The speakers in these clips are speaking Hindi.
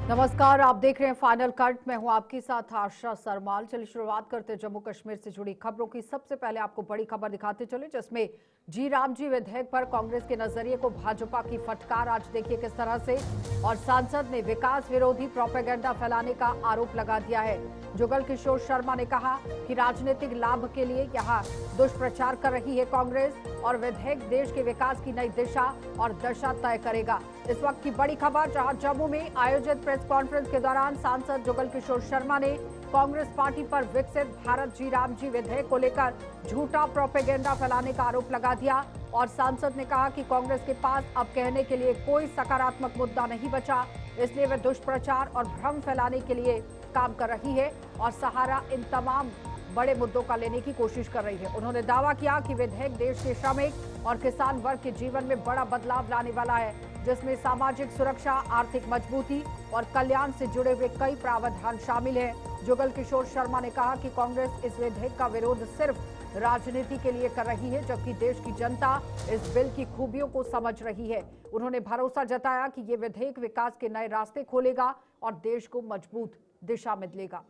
नमस्कार, आप देख रहे हैं फाइनल कट। मैं हूं आपके साथ आशा सरमाल। चलिए शुरुआत करते हैं जम्मू कश्मीर से जुड़ी खबरों की। सबसे पहले आपको बड़ी खबर दिखाते चले, जिसमें जी राम जी विधेयक पर कांग्रेस के नजरिए को भाजपा की फटकार। आज देखिए किस तरह से, और सांसद ने विकास विरोधी प्रोपेगेंडा फैलाने का आरोप लगा दिया है। जुगल किशोर शर्मा ने कहा कि राजनीतिक लाभ के लिए यहाँ दुष्प्रचार कर रही है कांग्रेस, और विधेयक देश के विकास की नई दिशा और दशा तय करेगा। इस वक्त की बड़ी खबर, जहां जम्मू में आयोजित प्रेस कॉन्फ्रेंस के दौरान सांसद जुगल किशोर शर्मा ने कांग्रेस पार्टी पर विकसित भारत जी राम जी विधेयक को लेकर झूठा प्रोपेगेंडा फैलाने का आरोप लगा दिया। और सांसद ने कहा कि कांग्रेस के पास अब कहने के लिए कोई सकारात्मक मुद्दा नहीं बचा, इसलिए वे दुष्प्रचार और भ्रम फैलाने के लिए काम कर रही है और सहारा इन तमाम बड़े मुद्दों का लेने की कोशिश कर रही है। उन्होंने दावा किया कि विधेयक देश के श्रमिक और किसान वर्ग के जीवन में बड़ा बदलाव लाने वाला है, जिसमें सामाजिक सुरक्षा, आर्थिक मजबूती और कल्याण से जुड़े हुए कई प्रावधान शामिल हैं। जुगल किशोर शर्मा ने कहा कि कांग्रेस इस विधेयक का विरोध सिर्फ राजनीति के लिए कर रही है, जबकि देश की जनता इस बिल की खूबियों को समझ रही है। उन्होंने भरोसा जताया कि ये विधेयक विकास के नए रास्ते खोलेगा और देश को मजबूत दिशा में लेगा।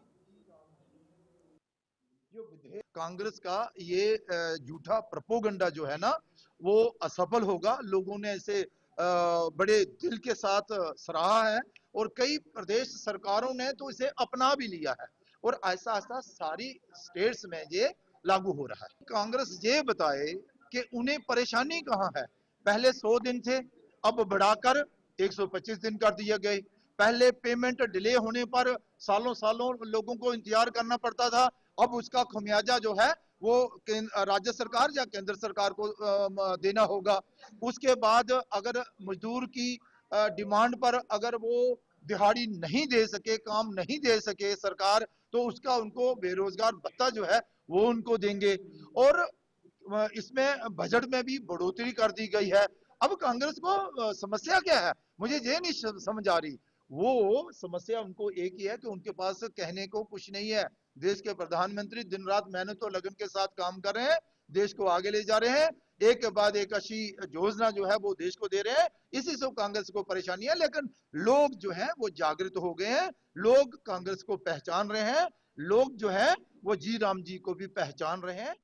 कांग्रेस का ये झूठा प्रोपोगंडा जो है ना, वो असफल होगा। लोगों ने इसे बड़े दिल के साथ सराहा है और कई प्रदेश सरकारों ने तो इसे अपना भी लिया है और ऐसा ऐसा सारी स्टेट्स में ये लागू हो रहा है। कांग्रेस ये बताए कि उन्हें परेशानी कहाँ है। पहले 100 दिन थे, अब बढ़ाकर 125 दिन कर दिए गए। पहले पेमेंट डिले होने पर सालों सालों लोगों को इंतजार करना पड़ता था, अब उसका खमियाजा जो है वो राज्य सरकार या केंद्र सरकार को देना होगा। उसके बाद अगर मजदूर की डिमांड पर अगर वो दिहाड़ी नहीं दे सके, काम नहीं दे सके सरकार, तो उसका उनको बेरोजगार भत्ता जो है वो उनको देंगे। और इसमें बजट में भी बढ़ोतरी कर दी गई है। अब कांग्रेस को समस्या क्या है, मुझे ये नहीं समझ आ रही। वो समस्या उनको एक ही है कि उनके पास कहने को कुछ नहीं है। देश के प्रधानमंत्री दिन रात मेहनत और लगन के साथ काम कर रहे हैं, देश को आगे ले जा रहे हैं, एक के बाद एक अच्छी योजना जो है वो देश को दे रहे हैं। इसी से कांग्रेस को परेशानी है, लेकिन लोग जो है वो जागृत हो गए हैं, लोग कांग्रेस को पहचान रहे हैं, लोग जो है वो जी राम जी को भी पहचान रहे हैं।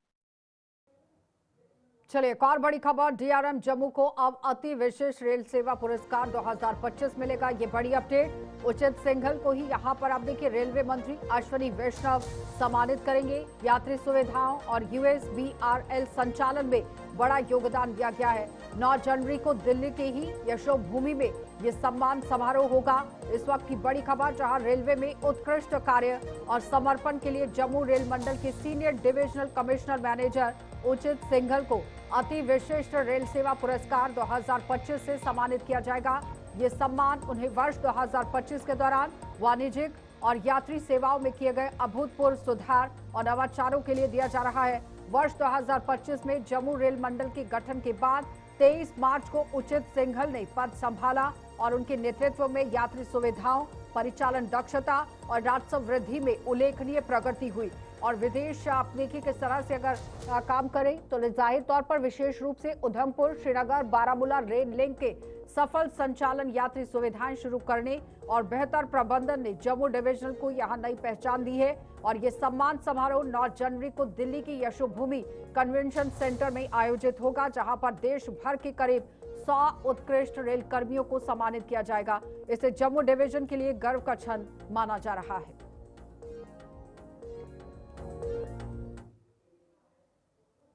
चलिए एक और बड़ी खबर, डीआरएम जम्मू को अब अति विशेष रेल सेवा पुरस्कार 2025 मिलेगा। ये बड़ी अपडेट। उचित सिंघल को ही यहां पर आप देखिए रेलवे मंत्री अश्विनी वैष्णव सम्मानित करेंगे। यात्री सुविधाओं और यूएसबीआरएल संचालन में बड़ा योगदान दिया गया है। 9 जनवरी को दिल्ली के ही यशोभूमि में ये सम्मान समारोह होगा। इस वक्त की बड़ी खबर, जहां रेलवे में उत्कृष्ट कार्य और समर्पण के लिए जम्मू रेल मंडल के सीनियर डिविजनल कमिश्नर मैनेजर उचित सिंघल को अति विशिष्ट रेल सेवा पुरस्कार 2025 से सम्मानित किया जाएगा। ये सम्मान उन्हें वर्ष 2025 के दौरान वाणिज्यिक और यात्री सेवाओं में किए गए अभूतपूर्व सुधार और नवाचारों के लिए दिया जा रहा है। वर्ष 2025 में जम्मू रेल मंडल के गठन के बाद 23 मार्च को उचित सिंघल ने पद संभाला और उनके नेतृत्व में यात्री सुविधाओं, परिचालन दक्षता और राजस्व वृद्धि में उल्लेखनीय प्रगति हुई। और विदेश आप देखिए किस तरह से अगर काम करें तो जाहिर तौर पर विशेष रूप से उधमपुर, श्रीनगर, बारामूला रेल लिंक के सफल संचालन, यात्री सुविधाएं शुरू करने और बेहतर प्रबंधन ने जम्मू डिविजन को यहां नई पहचान दी है। और ये सम्मान समारोह 9 जनवरी को दिल्ली की यशोभूमि कन्वेंशन सेंटर में आयोजित होगा, जहां पर देश भर के करीब 100 उत्कृष्ट रेल कर्मियों को सम्मानित किया जाएगा। इसे जम्मू डिवीजन के लिए गर्व का क्षण माना जा रहा है।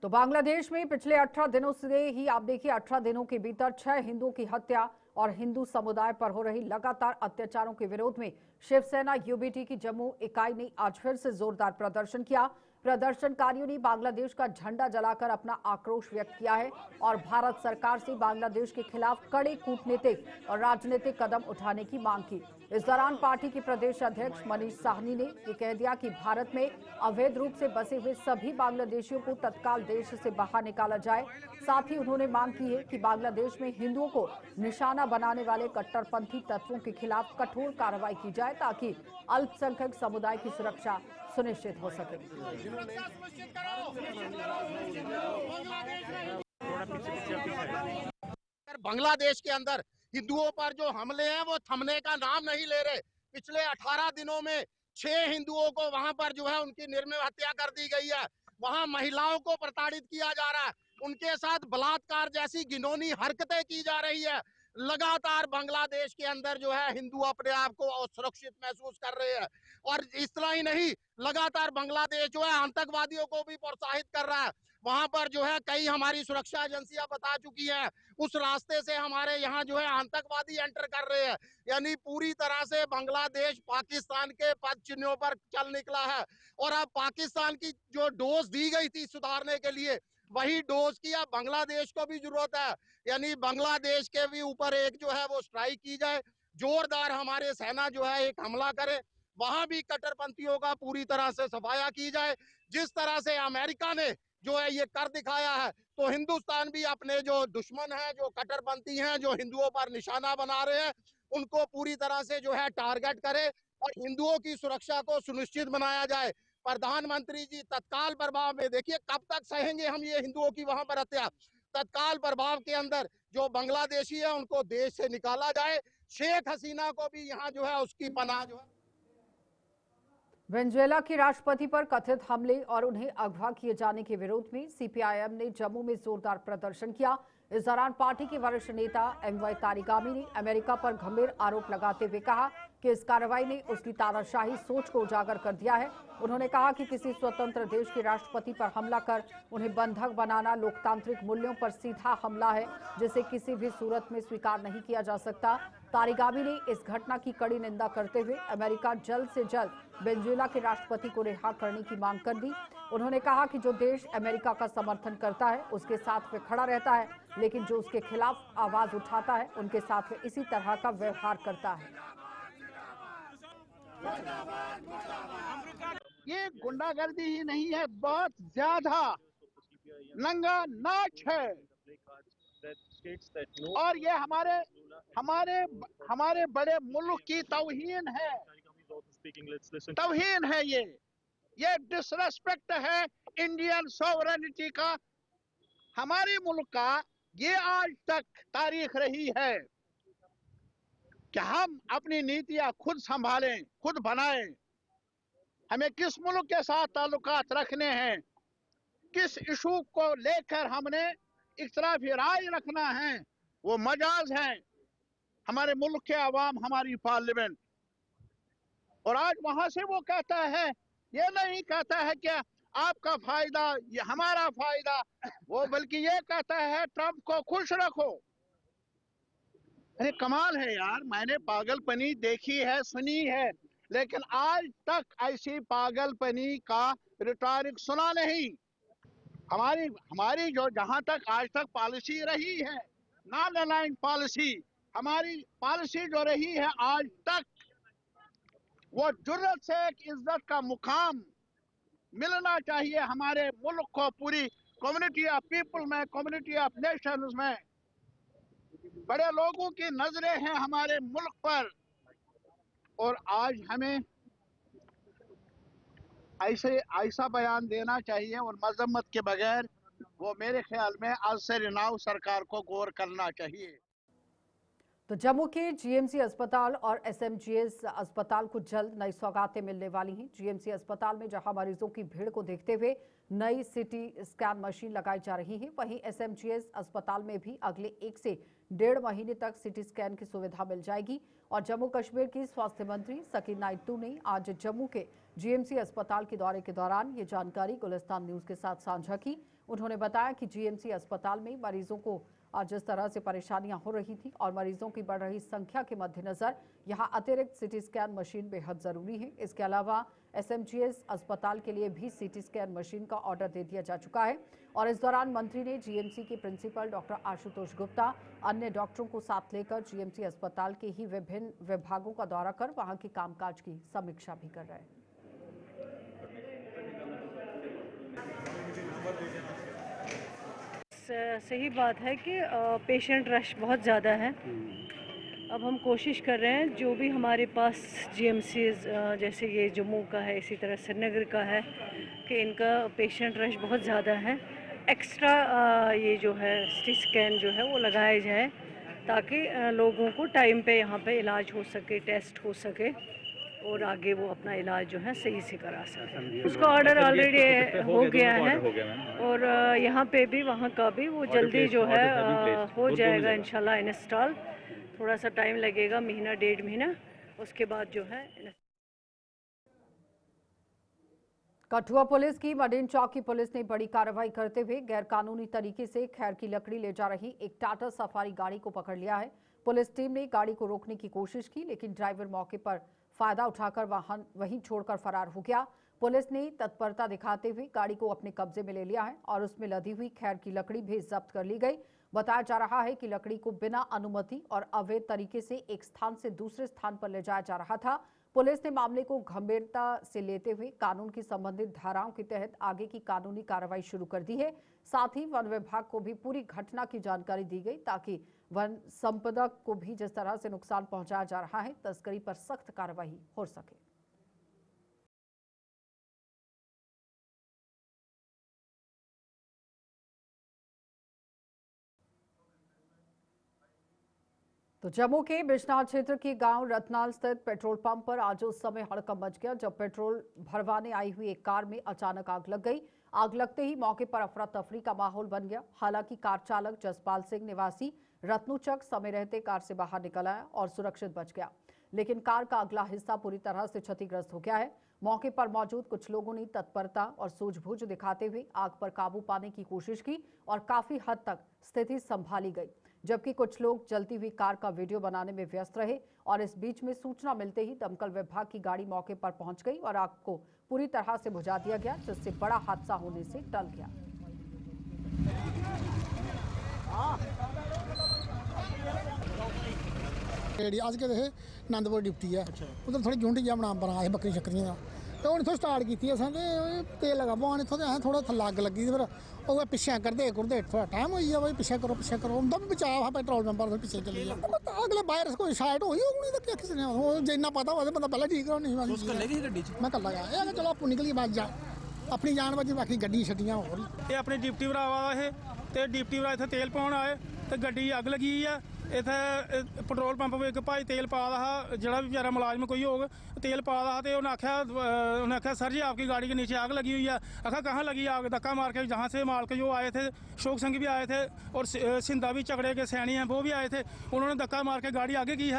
तो बांग्लादेश में पिछले 18 दिनों से ही आप देखिए 18 दिनों के भीतर 6 हिंदुओं की हत्या और हिंदू समुदाय पर हो रही लगातार अत्याचारों के विरोध में शिवसेना यूबीटी की जम्मू इकाई ने आज फिर से जोरदार प्रदर्शन किया। प्रदर्शनकारियों ने बांग्लादेश का झंडा जलाकर अपना आक्रोश व्यक्त किया है और भारत सरकार से बांग्लादेश के खिलाफ कड़े कूटनीतिक और राजनीतिक कदम उठाने की मांग की। इस दौरान पार्टी के प्रदेश अध्यक्ष मनीष साहनी ने ये कह दिया कि भारत में अवैध रूप से बसे हुए सभी बांग्लादेशियों को तत्काल देश से बाहर निकाला जाए। साथ ही उन्होंने मांग की है कि बांग्लादेश में हिंदुओं को निशाना बनाने वाले कट्टरपंथी तत्वों के खिलाफ कठोर कार्रवाई की जाए, ताकि अल्पसंख्यक समुदाय की सुरक्षा सुनिश्चित हो सके। बांग्लादेश के अंदर हिंदुओं पर जो हमले हैं वो थमने का नाम नहीं ले रहे। पिछले 18 दिनों में 6 हिंदुओं को वहां पर जो है उनकी निर्मम हत्या कर दी गई है। वहां महिलाओं को प्रताड़ित किया जा रहा है, उनके साथ बलात्कार जैसी घिनौनी हरकतें की जा रही है। लगातार बांग्लादेश के अंदर जो है हिंदू अपने आप को असुरक्षित महसूस कर रहे हैं। और इतना ही नहीं, लगातार बांग्लादेश जो है आतंकवादियों को भी प्रोत्साहित कर रहा है। वहां पर जो है कई हमारी सुरक्षा एजेंसियां बता चुकी हैं, उस रास्ते से हमारे यहाँ जो है आतंकवादी एंटर कर रहे हैं। यानी पूरी तरह से बांग्लादेश पाकिस्तान के पद चिन्हों पर चल निकला है। और अब पाकिस्तान की जो डोज दी गई थी सुधारने के लिए, वही डोज की अब बांग्लादेश को भी जरूरत है। यानी बांग्लादेश के भी ऊपर एक जो है वो स्ट्राइक की जाए, जोरदार हमारे सेना जो है एक हमला करे, वहां भी कट्टरपंथियों का पूरी तरह से सफाया की जाए। जिस तरह से अमेरिका ने जो है ये कर दिखाया है, तो हिंदुस्तान भी अपने जो दुश्मन हैं, जो कट्टरपंथी हैं, जो हिंदुओं पर निशाना बना रहे हैं, उनको पूरी तरह से जो है टारगेट करे और हिंदुओं की सुरक्षा को सुनिश्चित बनाया जाए। प्रधानमंत्री जी तत्काल प्रभाव में, देखिए कब तक सहेंगे हम ये हिंदुओं की वहां पर हत्या, तत्काल प्रभाव के अंदर जो बांग्लादेशी है उनको देश से निकाला जाए। शेख हसीना को भी यहाँ जो है उसकी पनाह जो है। वेनेजुएला की राष्ट्रपति पर कथित हमले और उन्हें अगवा किए जाने के विरोध में सीपीआईएम ने जम्मू में जोरदार प्रदर्शन किया। इस दौरान पार्टी के वरिष्ठ नेता एमवाई तारिगामी ने अमेरिका पर गंभीर आरोप लगाते हुए कहा कि इस कार्रवाई ने उसकी तानाशाही सोच को उजागर कर दिया है। उन्होंने कहा कि किसी स्वतंत्र देश के राष्ट्रपति पर हमला कर उन्हें बंधक बनाना लोकतांत्रिक मूल्यों पर सीधा हमला है, जिसे किसी भी सूरत में स्वीकार नहीं किया जा सकता। तारिगामी ने इस घटना की कड़ी निंदा करते हुए अमेरिका जल्द से जल्द वेनेजुएला के राष्ट्रपति को रिहा करने की मांग कर दी। उन्होंने कहा कि जो देश अमेरिका का समर्थन करता है उसके साथ वे खड़ा रहता है, लेकिन जो उसके खिलाफ आवाज उठाता है उनके साथ वे इसी तरह का व्यवहार करता है। ये गुंडागर्दी ही नहीं है, बहुत ज्यादा नंगा नाच है। और ये हमारे बड़े मुल्क की तौहीन है, तौहीन है। ये डिसरेस्पेक्ट है इंडियन सॉवरेनिटी का, हमारे मुल्क का। ये आज तक तारीख रही है कि हम अपनी नीतियां खुद संभालें, खुद बनाएं। हमें किस मुल्क के साथ ताल्लुकात रखने हैं, किस इशू को लेकर हमने इख्तिलाफी राय रखना है, वो मजाज है हमारे मुल्क के अवाम, हमारी पार्लियामेंट। और आज वहां से वो कहता है, ये नहीं कहता है कि आपका फायदा, ये हमारा फायदा, वो बल्कि ये कहता है ट्रंप को खुश रखो। अरे कमाल है यार, मैंने पागलपनी देखी है, सुनी है, लेकिन आज तक ऐसी पागलपनी का रिटॉरिक सुना नहीं। हमारी जो जहां तक आज तक पॉलिसी रही है, नॉन अलाइंड पॉलिसी, हमारी पॉलिसी जो रही है आज तक, वो जुर्रत से एक इज्जत का मुकाम मिलना चाहिए हमारे मुल्क को। पूरी कम्युनिटी ऑफ पीपल में, कम्युनिटी ऑफ नेशंस में बड़े लोगों की नजरें हैं हमारे मुल्क पर, और आज हमें ऐसा बयान देना चाहिए और मजम्मत के बगैर, वो मेरे ख्याल में आज से रिनाव सरकार को गौर करना चाहिए। तो जम्मू के जीएमसी अस्पताल और एसएमजीएस अस्पताल को जल्द नई सौगातें मिलने वाली हैं। जीएमसी अस्पताल में जहां मरीजों की भीड़ को देखते हुए नई सीटी स्कैन मशीन लगाई जा रही है, वहीं एसएमजीएस अस्पताल में भी अगले 1 से 1.5 महीने तक सीटी स्कैन की सुविधा मिल जाएगी। और जम्मू कश्मीर की स्वास्थ्य मंत्री सकीना नायडू ने आज जम्मू के जीएमसी अस्पताल के दौरे के दौरान ये जानकारी गुलिस्तान न्यूज के साथ साझा की। उन्होंने बताया कि जीएमसी अस्पताल में मरीजों को जिस तरह से परेशानियां हो रही थी और मरीजों की बढ़ रही संख्या के मद्देनजर यहां अतिरिक्त सीटी स्कैन मशीन बेहद जरूरी है। इसके अलावा एसएमजीएस अस्पताल के लिए भी सीटी स्कैन मशीन का ऑर्डर दे दिया जा चुका है। और इस दौरान मंत्री ने जीएमसी के प्रिंसिपल डॉक्टर आशुतोष गुप्ता, अन्य डॉक्टरों को साथ लेकर जीएमसी अस्पताल के ही विभिन्न विभागों का दौरा कर वहां के कामकाज की समीक्षा भी कर रहे हैं। सही बात है कि पेशेंट रश बहुत ज़्यादा है। अब हम कोशिश कर रहे हैं जो भी हमारे पास जीएमसीज जैसे ये जम्मू का है, इसी तरह श्रीनगर का है, कि इनका पेशेंट रश बहुत ज़्यादा है। एक्स्ट्रा ये जो है सीटी स्कैन जो है वो लगाया जाए ताकि लोगों को टाइम पे यहाँ पे इलाज हो सके, टेस्ट हो सके और आगे वो अपना इलाज जो है सही से करा सके। उसका ऑर्डर ऑलरेडी हो गया है और यहाँ पे भी वहाँ का भी वो जल्दी जो है हो जाएगा इंशाल्लाह इंस्टॉल। थोड़ा सा टाइम लगेगा, महीना 1.5 महीना, उसके बाद जो है। कठुआ पुलिस की मडीन चौक की पुलिस ने बड़ी कार्रवाई करते हुए गैरकानूनी तरीके से खैर की लकड़ी ले जा रही एक टाटा सफारी गाड़ी को पकड़ लिया है। पुलिस टीम ने गाड़ी को रोकने की कोशिश की, लेकिन ड्राइवर मौके पर फायदा उठाकर वाहन वहीं छोड़कर फरार हो गया। पुलिस ने तत्परता दिखाते हुए गाड़ी को अपने कब्जे में ले लिया है और उसमें लदी हुई खैर की लकड़ी भी जब्त कर ली गई। बताया जा रहा है कि लकड़ी को बिना अनुमति और अवैध तरीके से एक स्थान से दूसरे स्थान पर ले जाया जा रहा था। पुलिस ने मामले को गंभीरता से लेते हुए कानून की संबंधित धाराओं के तहत आगे की कानूनी कार्रवाई शुरू कर दी है। साथ ही वन विभाग को भी पूरी घटना की जानकारी दी गई ताकि वन संपदा को भी जिस तरह से नुकसान पहुंचाया जा रहा है, तस्करी पर सख्त कार्रवाई हो सके। तो जम्मू के बिजनौर क्षेत्र के गांव रतनाल स्थित पेट्रोल पंप पर आज उस समय हड़कंप मच गया जब पेट्रोल भरवाने आई हुई एक कार में अचानक आग लग गई। आग लगते ही मौके पर अफरा तफरी का माहौल बन गया। हालांकि कार चालक जसपाल सिंह निवासी रत्नूचक समय रहते कार से बाहर निकल आया और सुरक्षित बच गया, लेकिन कार का अगला हिस्सा पूरी तरह से क्षतिग्रस्त हो गया है। मौके पर मौजूद कुछ लोगों ने तत्परता और सूझबूझ दिखाते हुए आग पर काबू पाने की कोशिश की और काफी हद तक स्थिति संभाली गई, जबकि कुछ लोग जलती हुई कार का वीडियो बनाने में व्यस्त रहे। और इस बीच में सूचना मिलते ही दमकल विभाग की गाड़ी मौके पर पहुंच गई और आग को पूरी तरह से बुझा दिया गया, जिससे बड़ा हादसा होने से टल गया। आज के आनंदपुर डिप्टी है, उधर थोड़ी झुंड जहा बना बना बकरी शक्रियां का तो हम इतों स्टार्ट की तेल लगा पवाने इतों थोड़ा थल्ला अग लगी फिर वो पिछे करते कुरदे थोड़ा टाइम हो गया भाई पिछे करो उनका भी बचाव है पेट्रोल पंप फिर पिछे चली गया अगले वायरस कोई शायद होई होनी तो क्या किसी ने जिन्ना पता हो बंदा पहले ठीक नहीं मैं कल लगा चलो आपको निकली बात जा अपनी जान बची बाकी गड्डी छड्डियां हो रही अपने डिप्टी भरावा है तो डिप्टी भरा इतने तेल पाउण आए तो गड्डी अग लगी है। इत्थे पेट्रोल पंप एक भाई तेल पा रहा जरा भी बेचारा मुलाजम कोई होग तेल पा रहा तो उन्हें आख्या सर जी आपकी गाड़ी के नीचे आग लगी हुई है। आखा कहाँ लगी आग, धक्का मार के जहाँ से मालक जो आए थे शोक सिंह भी आए थे और सिंधा भी चकड़े के सैनी हैं वो भी आए थे, उन्होंने धक्का मार के गाड़ी आगे की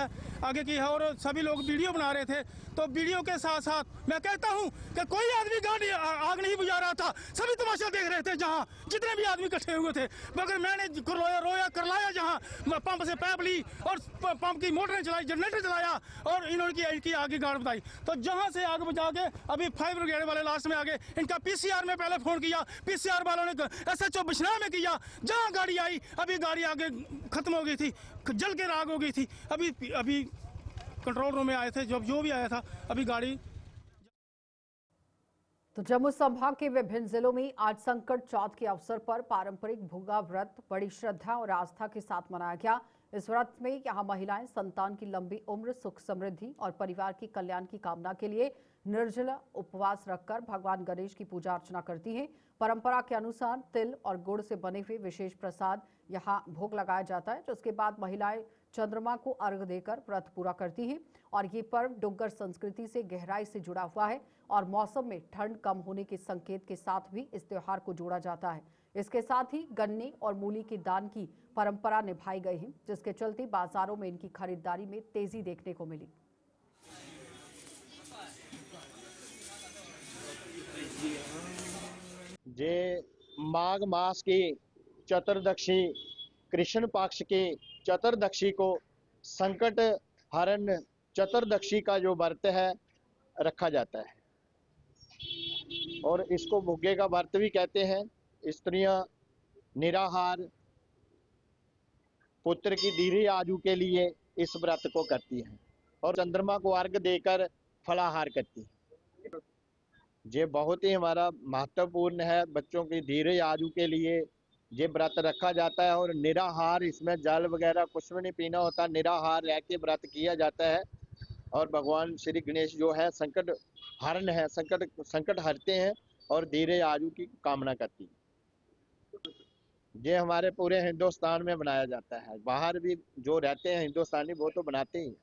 है और सभी लोग वीडियो बना रहे थे। तो वीडियो के साथ साथ मैं कहता हूँ कि कोई आदमी गाड़ी आग नहीं बुझा रहा था, सभी तमाशा देख रहे थे जहाँ जितने भी आदमी इकट्ठे हुए थे। मगर मैंने रोया करलाया जहाँ पंप से पैप ली और पंप की मोटरें चलाई, जनरेटर चलाया और इन्होंने की आगे गाड़ बताई। तो जहां से आग बुझा के अभी फायर ब्रिगेड वाले लास्ट में आ गए, इनका पीसीआर में पहले फोन किया, पीसीआर वालों ने एसएचओ बिश्नोई में किया। जहां गाड़ी आई अभी गाड़ी आगे खत्म हो गई थी, जल के राग हो गई थी। अभी कंट्रोल रूम में आए थे जो भी आया था अभी गाड़ी। तो जम्मू संभाग के विभिन्न जिलों में आज संकट चौथ के अवसर पर पारंपरिक भुगा व्रत बड़ी श्रद्धा और आस्था के साथ मनाया गया। इस व्रत में यहां महिलाएं संतान की लंबी उम्र, सुख समृद्धि और परिवार की कल्याण की कामना के लिए निर्जला उपवास रखकर भगवान गणेश की पूजा अर्चना करती हैं। परंपरा के अनुसार तिल और गुड़ से बने हुए विशेष प्रसाद यहां भोग लगाया जाता है, जिसके बाद महिलाएं चंद्रमा को अर्घ देकर व्रत पूरा करती हैं। और ये पर्व डुग्गर संस्कृति से गहराई से जुड़ा हुआ है और मौसम में ठंड कम होने के संकेत के साथ भी इस त्योहार को जोड़ा जाता है। इसके साथ ही गन्ने और मूली के दान की परंपरा निभाई गई है, जिसके चलते बाजारों में इनकी खरीदारी में तेजी देखने को मिली। जे माघ मास की चतुर्दशी कृष्ण पक्ष की चतुर्दशी को संकट हरण चतुर्दशी का जो व्रत है रखा जाता है और इसको भुग्गे का व्रत भी कहते हैं। स्त्रियां निराहार पुत्र की दीर्घ आयु के लिए इस व्रत को करती हैं और चंद्रमा को अर्घ देकर फलाहार करती हैं। ये बहुत ही हमारा महत्वपूर्ण है। बच्चों की दीर्घ आयु के लिए ये व्रत रखा जाता है और निराहार, इसमें जल वगैरह कुछ भी नहीं पीना होता, निराहार रह के व्रत किया जाता है। और भगवान श्री गणेश जो है संकट हरण है, संकट हरते हैं और दीर्घ आयु की कामना करती है। ये हमारे पूरे हिंदुस्तान में बनाया जाता है, बाहर भी जो रहते हैं हिंदुस्तानी वो तो बनाते ही।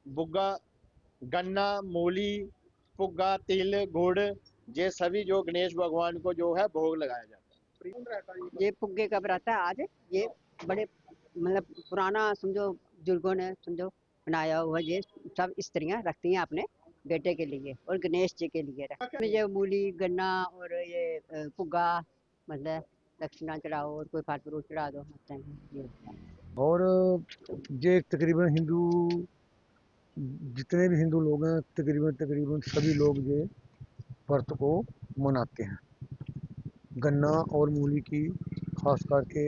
बुग्गा, गन्ना, मूली, पुग्गा, तिल, गुड़, ये सभी जो गणेश भगवान को जो है भोग लगाया जाता है। ये पुग्गे कब रहता है आज, ये बड़े मतलब पुराना समझो बुजुर्गों ने समझो बनाया हुआ, ये सब स्त्रियां रखती हैं अपने बेटे के लिए और गणेश जी के लिए रखते हैं। ये मूली, गन्ना और ये पुग्गा मतलब दक्षिणा चढ़ाओ और कोई फल फ्रूट चढ़ा दो ये। और ये तकरीबन हिंदू जितने भी हिंदू लोग हैं तकरीबन सभी लोग ये व्रत को मनाते हैं। गन्ना और मूली की खास करके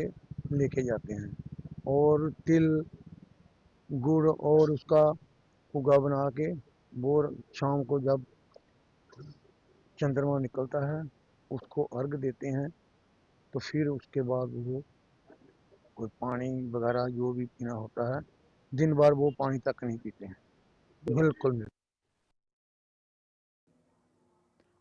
लेके जाते हैं और तिल, गुड़ और उसका पुग्गा बना के वो शाम को जब चंद्रमा निकलता है उसको अर्घ देते हैं, तो फिर उसके बाद वो कोई पानी वगैरह जो भी पीना होता है, दिन भर वो पानी तक नहीं पीते हैं। बिल्कुल।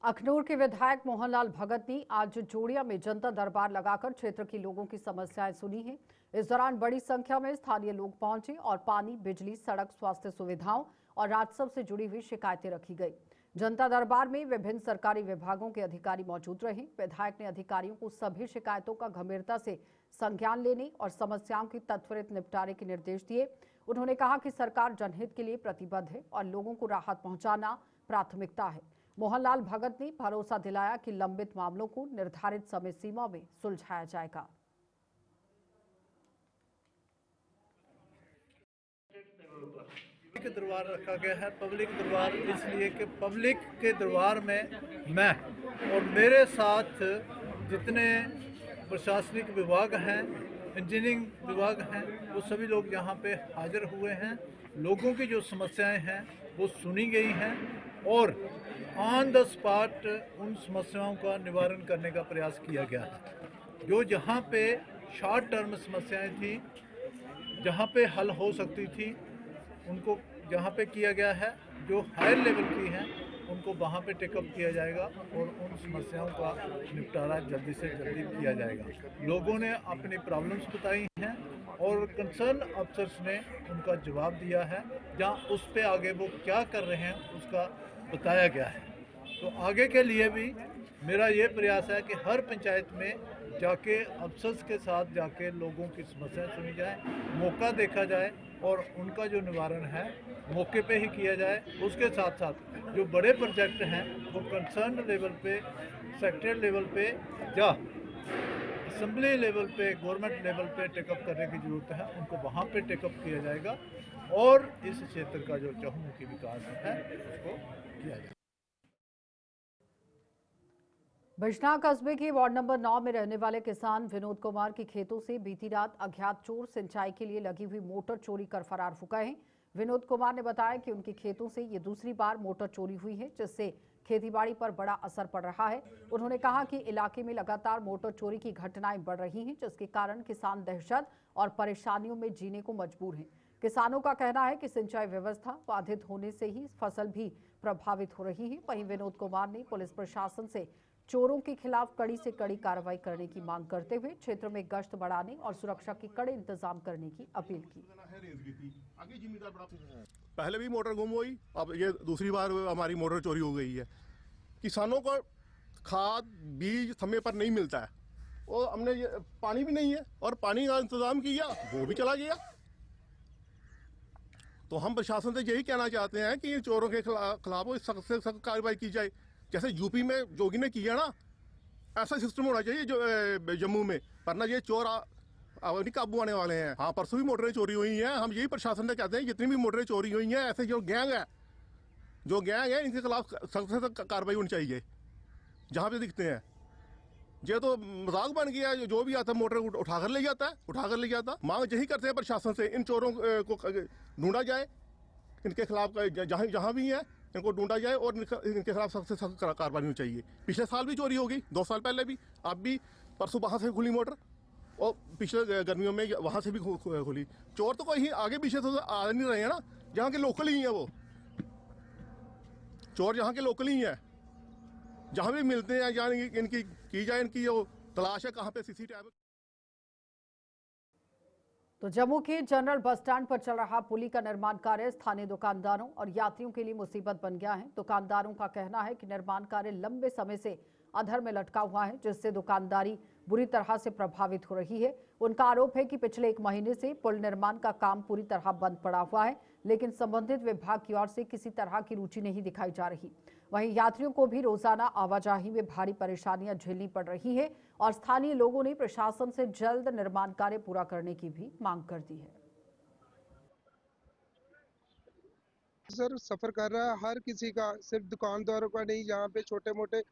अखनूर के विधायक मोहनलाल भगत ने आज जोड़िया में जनता दरबार लगाकर क्षेत्र के लोगों की समस्याएं सुनी हैं। इस दौरान बड़ी संख्या में स्थानीय लोग पहुंचे और पानी, बिजली, सड़क, स्वास्थ्य सुविधाओं और राजस्व से जुड़ी हुई शिकायतें रखी गई। जनता दरबार में विभिन्न सरकारी विभागों के अधिकारी मौजूद रहे। विधायक ने अधिकारियों को सभी शिकायतों का गंभीरता से संज्ञान लेने और समस्याओं की त्वरित निपटारे के निर्देश दिए। उन्होंने कहा कि सरकार जनहित के लिए प्रतिबद्ध है और लोगों को राहत पहुंचाना प्राथमिकता है। मोहनलाल भगत ने भरोसा दिलाया कि लंबित मामलों को निर्धारित समय सीमा में सुलझाया जाएगा। के दरबार रखा गया है पब्लिक दरबार, इसलिए कि पब्लिक के दरबार में मैं और मेरे साथ जितने प्रशासनिक विभाग हैं, इंजीनियरिंग विभाग हैं, वो सभी लोग यहाँ पे हाजिर हुए हैं। लोगों की जो समस्याएं हैं वो सुनी गई हैं और ऑन द स्पॉट उन समस्याओं का निवारण करने का प्रयास किया गया है। जो जहाँ पे शॉर्ट टर्म समस्याएं थी, जहाँ पे हल हो सकती थी, उनको जहाँ पे किया गया है। जो हायर लेवल की हैं उनको वहाँ पे टेकअप किया जाएगा और उन समस्याओं का निपटारा जल्दी से जल्दी किया जाएगा। लोगों ने अपनी प्रॉब्लम्स बताई हैं और कंसर्न अफसर्स ने उनका जवाब दिया है। जहाँ उस पे आगे वो क्या कर रहे हैं उसका बताया गया है। तो आगे के लिए भी मेरा ये प्रयास है कि हर पंचायत में जाके अफसर्स के साथ जाके लोगों की समस्याएं सुनी जाए, मौका देखा जाए और उनका जो निवारण है मौके पे ही किया जाए। उसके साथ साथ जो बड़े प्रोजेक्ट हैं वो कंसर्न लेवल पे, सेक्टर लेवल पे या असेंबली लेवल पे, गवर्नमेंट लेवल पे टेकअप करने की ज़रूरत है, उनको वहाँ पे टेकअप किया जाएगा और इस क्षेत्र का जो चहुमुखी विकास है उसको किया जाएगा। बिजनौर कस्बे के वार्ड नंबर 9 में रहने वाले किसान विनोद कुमार के खेतों से बीती रात अज्ञात चोर सिंचाई के लिए लगी हुई मोटर चोरी कर फरार हो गए हैं। विनोद कुमार ने बताया कि उनके खेतों से ये दूसरी बार मोटर चोरी हुई है, जिससे खेतीबाड़ी पर बड़ा असर पड़ रहा है। उन्होंने कहा कि इलाके में लगातार मोटर चोरी की घटनाएं बढ़ रही हैं, जिसके कारण किसान दहशत और परेशानियों में जीने को मजबूर हैं। किसानों का कहना है कि सिंचाई व्यवस्था बाधित होने से ही फसल भी प्रभावित हो रही है। वहीं विनोद कुमार ने पुलिस प्रशासन से चोरों के खिलाफ कड़ी से कड़ी कार्रवाई करने की मांग करते हुए क्षेत्र में गश्त बढ़ाने और सुरक्षा के कड़े इंतजाम करने की अपील की। पहले भी मोटर गुम हुई, अब ये दूसरी बार हमारी मोटर चोरी हो गई है। किसानों को खाद बीज समय पर नहीं मिलता है और हमने ये पानी भी नहीं है और पानी का इंतजाम किया वो भी चला गया। तो हम प्रशासन से यही कहना चाहते हैं कि इन चोरों के खिलाफ सख्त से सख्त कार्रवाई की जाए। जैसे यूपी में जोगी ने किया ना, ऐसा सिस्टम होना चाहिए जो जम्मू में, वरना ये चोर नहीं काबू आने वाले हैं। हाँ, परसों भी मोटरें चोरी हुई हैं। हम यही प्रशासन से कहते हैं जितनी भी मोटरें चोरी हुई हैं, ऐसे जो गैंग है इनके खिलाफ सख्त से सख्त कार्रवाई होनी चाहिए जहाँ पे दिखते हैं। ये तो मजाक बन गया, जो भी आता मोटर उठाकर ले जाता। मांग यही करते हैं प्रशासन से, इन चोरों को ढूंढा जाए, इनके खिलाफ जहाँ भी है इनको ढूंढा जाए और इनके खिलाफ सख्त से सख्त कार्रवाई होनी चाहिए। पिछले साल भी चोरी हो गई, 2 साल पहले भी, अब भी परसों वहाँ से खुली मोटर और पिछले गर्मियों में वहाँ से भी खुली। चोर तो कोई आगे पीछे तो आ नहीं रहे हैं ना, जहाँ के लोकल ही हैं वो चोर, जहाँ के लोकल ही हैं। जहाँ भी मिलते हैं यानी इनकी की जाए, इनकी जो तलाश है कहाँ पे CCTV। तो जम्मू के जनरल बस स्टैंड पर चल रहा पुली का निर्माण कार्य स्थानीय दुकानदारों और यात्रियों के लिए मुसीबत बन गया है। दुकानदारों का कहना है कि निर्माण कार्य लंबे समय से अधर में लटका हुआ है, जिससे दुकानदारी बुरी तरह से प्रभावित हो रही है। उनका आरोप है कि पिछले 1 महीने से पुल निर्माण का काम पूरी तरह बंद पड़ा हुआ है, लेकिन संबंधित विभाग की ओर से किसी तरह की रुचि नहीं दिखाई जा रही। वहीं यात्रियों को भी रोजाना आवाजाही में भारी परेशानियां झेलनी पड़ रही है और स्थानीय लोगों ने प्रशासन से जल्द निर्माण कार्य पूरा करने की भी मांग कर दी है। सर सफर कर रहा है हर किसी का, सिर्फ दुकानदारों का नहीं, यहाँ पे छोटे मोटे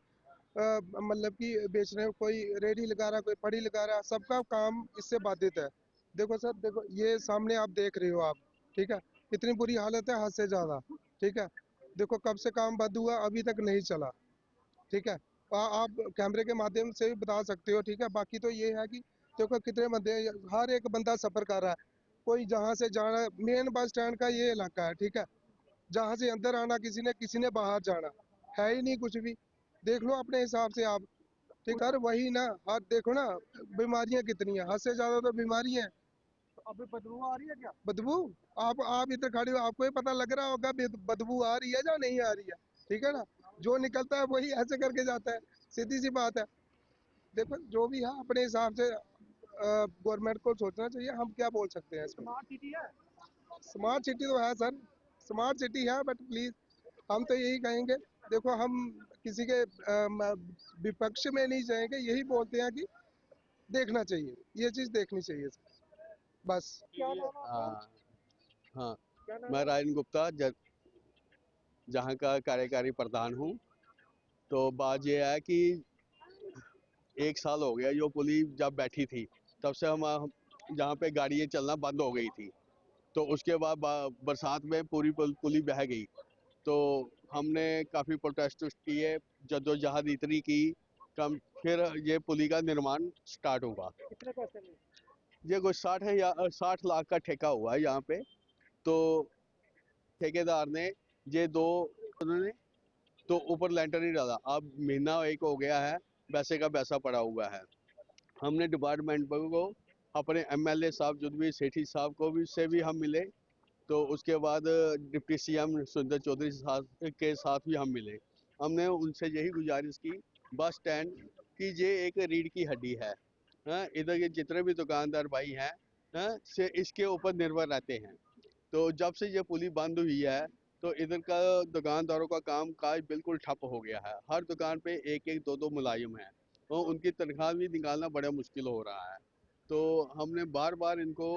मतलब कि बेच रहे, कोई रेडी लगा रहा, कोई पड़ी लगा रहा, सबका काम इससे बाधित है। देखो सर, देखो ये सामने आप देख रहे हो आप, ठीक है, इतनी बुरी हालत है, हद से ज्यादा, ठीक है। देखो कब से काम बंद हुआ, अभी तक नहीं चला, ठीक है। आप कैमरे के माध्यम से भी बता सकते हो, ठीक है। बाकी तो ये है कि देखो कितने बंदे, हर एक बंदा सफर कर रहा है, कोई जहाँ से जाना, मेन बस स्टैंड का ये इलाका है, ठीक है, जहाँ से अंदर आना किसी ने बाहर जाना है ही नहीं कुछ भी। देख लो अपने हिसाब से आप, ठीक है। वही ना, आप देखो ना बीमारियां कितनी है, हद से ज्यादा तो बीमारी है। अभी बदबू आ रही है क्या? बदबू आप इधर खड़े हो, आपको ही पता लग रहा होगा बदबू आ रही है या नहीं आ रही है, ठीक है ना। जो निकलता है वही ऐसे करके जाता है, सीधी सी बात है। देखो जो भी है अपने हिसाब से गवर्नमेंट को सोचना चाहिए, हम क्या बोल सकते हैं इसमें। स्मार्ट सिटी है, स्मार्ट सिटी तो है सर, स्मार्ट सिटी है, बट प्लीज हम तो यही कहेंगे, देखो हम किसी के विपक्ष में नहीं जाएंगे, यही बोलते हैं कि देखना चाहिए, ये चीज देखनी चाहिए बस। हाँ, मैं रायन गुप्ता जहाँ का कार्यकारी प्रधान हूँ। तो बात यह है कि 1 साल हो गया जो पुली जब बैठी थी, तब से हम जहाँ पे गाड़ियाँ चलना बंद हो गई थी। तो उसके बाद बरसात में पूरी पुली बह गई, तो हमने काफ़ी प्रोटेस्ट किए, जद्दोजहद इतनी की, कम फिर ये पुली का निर्माण स्टार्ट हुआ। कितने पैसे में? ये कोई 60 लाख का ठेका हुआ है यहाँ पे। तो ठेकेदार ने ये उन्होंने तो ऊपर लेंटर नहीं डाला, अब महीना 1 हो गया है, वैसे का वैसा पड़ा हुआ है। हमने डिपार्टमेंट को, अपने MLA साहब जुदवी सेठी साहब को भी से भी हम मिले, तो उसके बाद डिप्टी CM सुंदर चौधरी साहब के साथ भी हम मिले। हमने उनसे यही गुजारिश की, बस स्टैंड की ये एक रीढ़ की हड्डी है, इधर के जितने भी दुकानदार भाई हैं से इसके ऊपर निर्भर रहते हैं। तो जब से ये पुली बंद हुई है, तो इधर का दुकानदारों का काम काज बिल्कुल ठप हो गया है। हर दुकान पे 1-1, 2-2 मुलाजिम हैं, तो उनकी तनख्वाह भी निकालना बड़ा मुश्किल हो रहा है। तो हमने बार बार इनको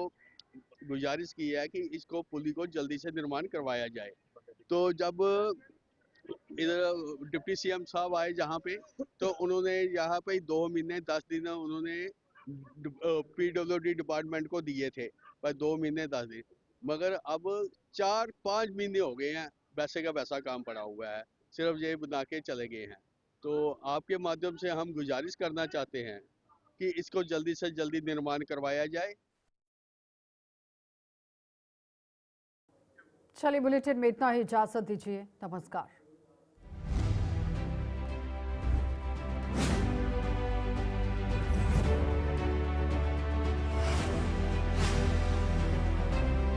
गुजारिश की है कि इसको पुली को जल्दी से निर्माण करवाया जाए। तो जब इधर डिप्टी CM साहब आए जहाँ पे, तो उन्होंने यहाँ पे 2 महीने 10 दिन उन्होंने PWD डिपार्टमेंट को दिए थे, पर 2 महीने 10 दिन, मगर अब 4-5 महीने हो गए हैं, वैसे का वैसा काम पड़ा हुआ है, सिर्फ ये बना के चले गए हैं। तो आपके माध्यम से हम गुजारिश करना चाहते हैं कि इसको जल्दी से जल्दी निर्माण करवाया जाए। चलिए बुलेटिन में इतना ही, इजाजत दीजिए, नमस्कार।